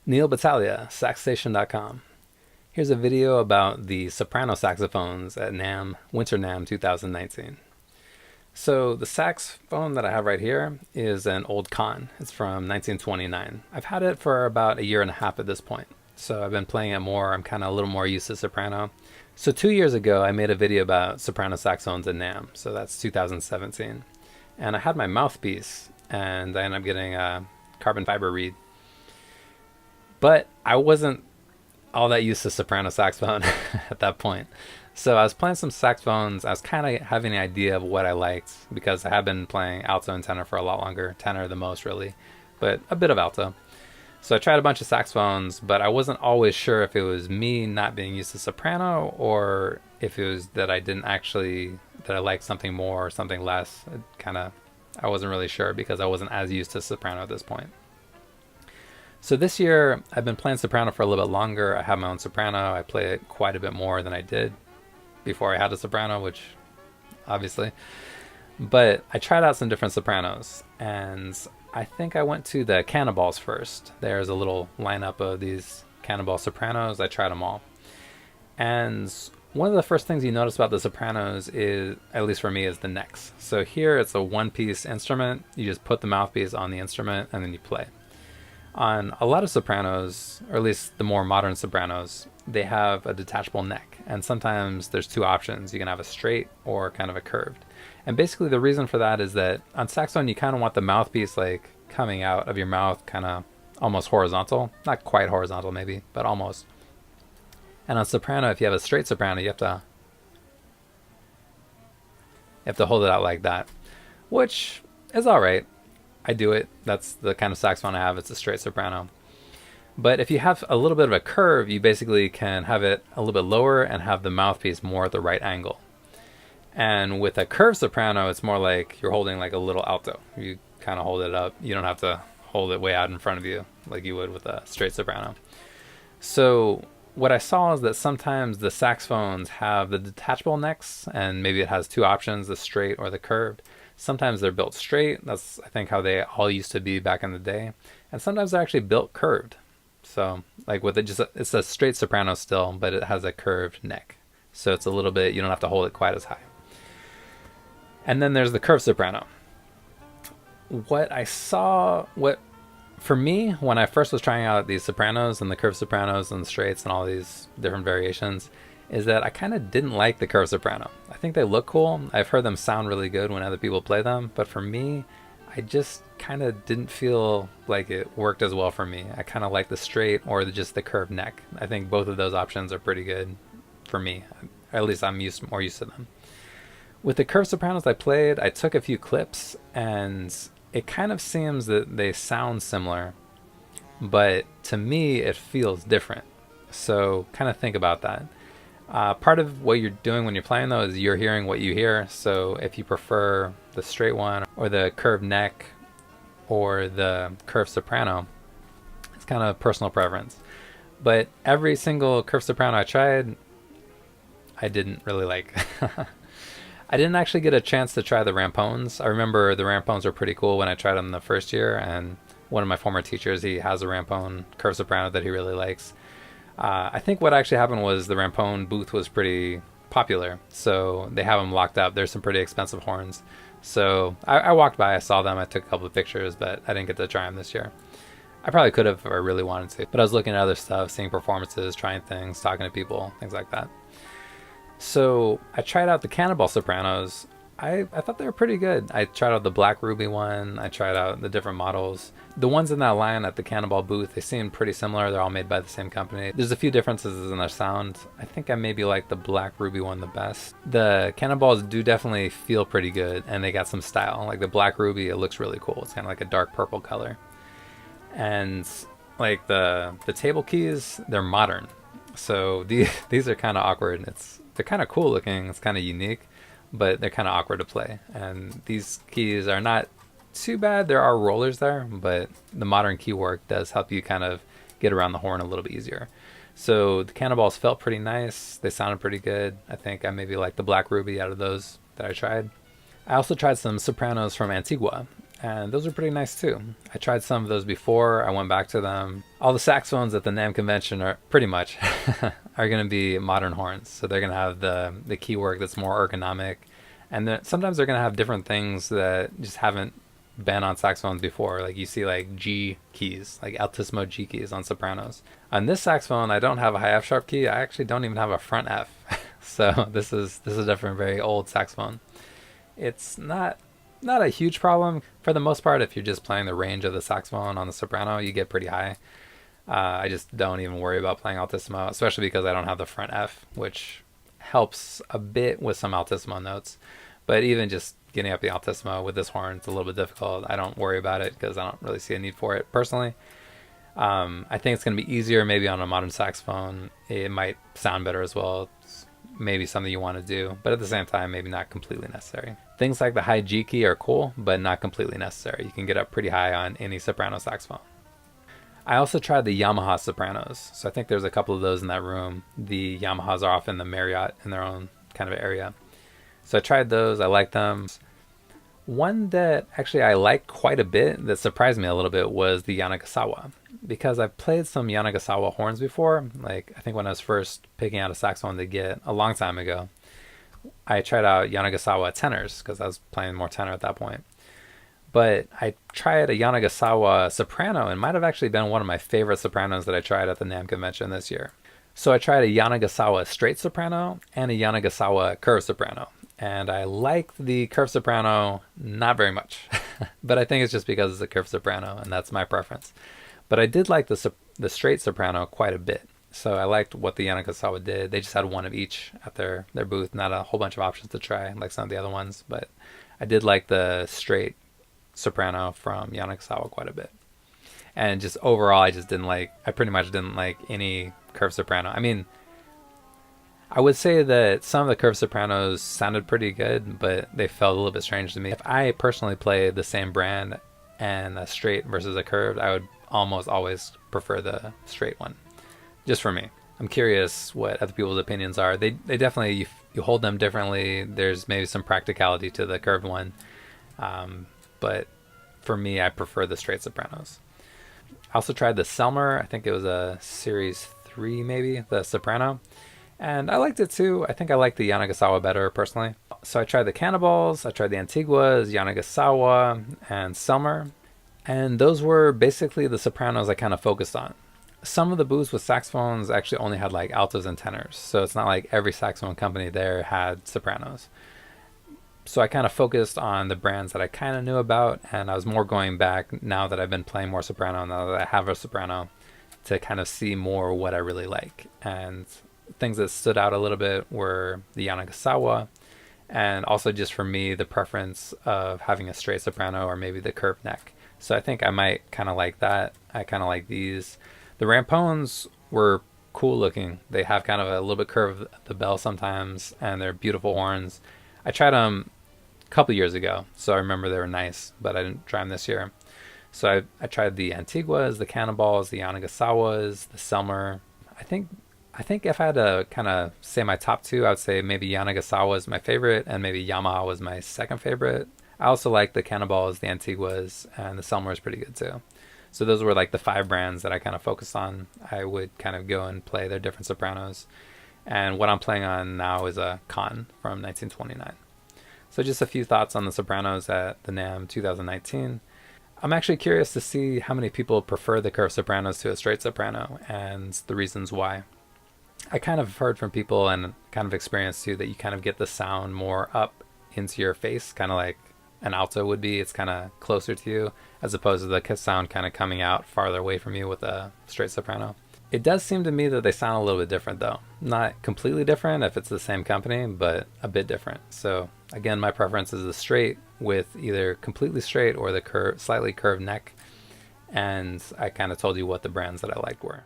Neal Battaglia, SaxStation.com. Here's a video about the Soprano Saxophones at NAMM, Winter NAMM 2019. So the saxophone that I have right here is an old Con. It's from 1929. I've had it for about a year and a half at this point. So I've been playing it more. I'm kind of a little more used to soprano. So 2 years ago, I made a video about soprano saxophones at NAMM. So that's 2017. And I had my mouthpiece, and I ended up getting a carbon fiber reed. But I wasn't all that used to soprano saxophone at that point. So I was playing some saxophones. I was kind of having an idea of what I liked because I have been playing alto and tenor for a lot longer. Tenor the most, really, but a bit of alto. So I tried a bunch of saxophones, but I wasn't always sure if it was me not being used to soprano or if it was that I liked something more or something less. I wasn't really sure because I wasn't as used to soprano at this point. So this year, I've been playing soprano for a little bit longer. I have my own soprano. I play it quite a bit more than I did before I had a soprano, which obviously. But I tried out some different sopranos, and I think I went to the Cannonballs first. There's a little lineup of these Cannonball sopranos. I tried them all. And one of the first things you notice about the sopranos is, at least for me, is the necks. So here it's a one-piece instrument. You just put the mouthpiece on the instrument, and then you play. On a lot of sopranos, or at least the more modern sopranos, they have a detachable neck. And sometimes there's two options. You can have a straight or kind of a curved. And basically the reason for that is that on saxophone, you kind of want the mouthpiece like coming out of your mouth, kind of almost horizontal. Not quite horizontal maybe, but almost. And on soprano, if you have a straight soprano, you have to hold it out like that, which is all right. I do it. That's the kind of saxophone I have. It's a straight soprano. But if you have a little bit of a curve, you basically can have it a little bit lower and have the mouthpiece more at the right angle. And with a curved soprano, it's more like you're holding like a little alto. You kind of hold it up. You don't have to hold it way out in front of you like you would with a straight soprano. So what I saw is that sometimes the saxophones have the detachable necks, and maybe it has two options, the straight or the curved. Sometimes they're built straight. That's, I think, how they all used to be back in the day. And sometimes they're actually built curved. So like with it's a straight soprano still, but it has a curved neck. So it's a little bit, you don't have to hold it quite as high. And then there's the curved soprano. For me, when I first was trying out these sopranos and the curved sopranos and straights and all these different variations, is that I kind of didn't like the curved soprano. I think they look cool. I've heard them sound really good when other people play them, but for me, I just kind of didn't feel like it worked as well for me. I kind of like the straight or just the curved neck. I think both of those options are pretty good for me. At least I'm more used to them. With the curved sopranos I played, I took a few clips, and it kind of seems that they sound similar, but to me, it feels different. So kind of think about that. Part of what you're doing when you're playing though is you're hearing what you hear. So if you prefer the straight one or the curved neck or the curved soprano, it's kind of personal preference. But every single curved soprano I tried, I didn't really like. I didn't actually get a chance to try the rampones. I remember the rampones were pretty cool when I tried them the first year, and one of my former teachers, he has a rampone curved soprano that he really likes. I think what actually happened was the rampone booth was pretty popular, so they have them locked up. There's some pretty expensive horns. So I walked by, I saw them, I took a couple of pictures, but I didn't get to try them this year. I probably could have if I really wanted to, but I was looking at other stuff, seeing performances, trying things, talking to people, things like that. So I tried out the Cannonball sopranos. I thought they were pretty good. I tried out the black ruby one. I tried out the different models. The ones in that line at the Cannonball booth, they seem pretty similar. They're all made by the same company. There's a few differences in their sound. I think I maybe like the black ruby one the best. The Cannonballs do definitely feel pretty good, and they got some style. Like the black ruby, it looks really cool. It's kind of like a dark purple color. And like the table keys, they're modern. So these are kind of awkward. They're kind of cool looking. It's kind of unique, but they're kind of awkward to play. And these keys are not too bad. There are rollers there, but the modern key work does help you kind of get around the horn a little bit easier. So the Cannonballs felt pretty nice. They sounded pretty good. I think I maybe like the black ruby out of those that I tried. I also tried some sopranos from Antigua, and those are pretty nice too. I tried some of those before, I went back to them. All the saxophones at the NAMM convention are pretty much are going to be modern horns, so they're going to have the key work that's more ergonomic, and then sometimes they're going to have different things that just haven't been on saxophones before. Like you see like G keys, like altissimo G keys on sopranos. On this saxophone, I don't have a high F sharp key. I actually don't even have a front F. So this is definitely a very old saxophone. It's not a huge problem for the most part. If you're just playing the range of the saxophone on the soprano, you get pretty high. I just don't even worry about playing altissimo, especially because I don't have the front F, which helps a bit with some altissimo notes. But even just getting up the altissimo with this horn, it's a little bit difficult. I don't worry about it because I don't really see a need for it personally. I think it's going to be easier maybe on a modern saxophone. It might sound better as well. It's maybe something you want to do, but at the same time, maybe not completely necessary. Things like the high G key are cool, but not completely necessary. You can get up pretty high on any soprano saxophone. I also tried the Yamaha Sopranos. So I think there's a couple of those in that room. The Yamahas are often the Marriott in their own kind of area. So I tried those. I liked them. One that actually I liked quite a bit that surprised me a little bit was the Yanagisawa, because I've played some Yanagisawa horns before. Like I think when I was first picking out a saxophone to get a long time ago, I tried out Yanagisawa tenors because I was playing more tenor at that point. But I tried a Yanagisawa soprano, and might have actually been one of my favorite sopranos that I tried at the NAMM convention this year. So I tried a Yanagisawa straight soprano and a Yanagisawa curved soprano. And I liked the curved soprano not very much. But I think it's just because it's a curved soprano, and that's my preference. But I did like the straight soprano quite a bit. So I liked what the Yanagisawa did. They just had one of each at their booth, not a whole bunch of options to try like some of the other ones. But I did like the straight soprano from Yanagisawa quite a bit. And just overall, I pretty much didn't like any curved soprano. I mean, I would say that some of the curved sopranos sounded pretty good, but they felt a little bit strange to me. If I personally play the same brand and a straight versus a curved, I would almost always prefer the straight one, just for me. I'm curious what other people's opinions are. They definitely, you hold them differently. There's maybe some practicality to the curved one, but for me, I prefer the straight sopranos. I also tried the Selmer. I think it was a Series 3 maybe, the soprano. And I liked it too. I think I like the Yanagisawa better personally. So I tried the Cannonballs, I tried the Antiguas, Yanagisawa, and Selmer. And those were basically the sopranos I kind of focused on. Some of the booths with saxophones actually only had like altos and tenors. So it's not like every saxophone company there had sopranos. So I kind of focused on the brands that I kind of knew about, and I was more going back now that I've been playing more soprano, now that I have a soprano, to kind of see more what I really like. And things that stood out a little bit were the Yanagisawa, and also just for me, the preference of having a straight soprano or maybe the curved neck. So I think I might kind of like that. I kind of like these. The rampones were cool looking. They have kind of a little bit curve at the bell sometimes, and they're beautiful horns. I tried them a couple years ago, so I remember they were nice, but I didn't try them this year. So I tried the Antiguas, the Cannonballs, the Yanagisawas, the Selmer. I think if I had to kind of say my top two, I would say maybe Yanagisawa is my favorite, and maybe Yamaha was my second favorite. I also like the Cannonballs, the Antiguas, and the Selmer is pretty good too. So those were like the 5 brands that I kind of focused on. I would kind of go and play their different sopranos. And what I'm playing on now is a Con from 1929. So just a few thoughts on the sopranos at the NAMM 2019. I'm actually curious to see how many people prefer the curved sopranos to a straight soprano, and the reasons why. I kind of heard from people and kind of experienced too that you kind of get the sound more up into your face, kind of like an alto would be. It's kind of closer to you, as opposed to the sound kind of coming out farther away from you with a straight soprano. It does seem to me that they sound a little bit different though. Not completely different if it's the same company, but a bit different. So again, my preference is the straight with either completely straight or the slightly curved neck. And I kind of told you what the brands that I liked were.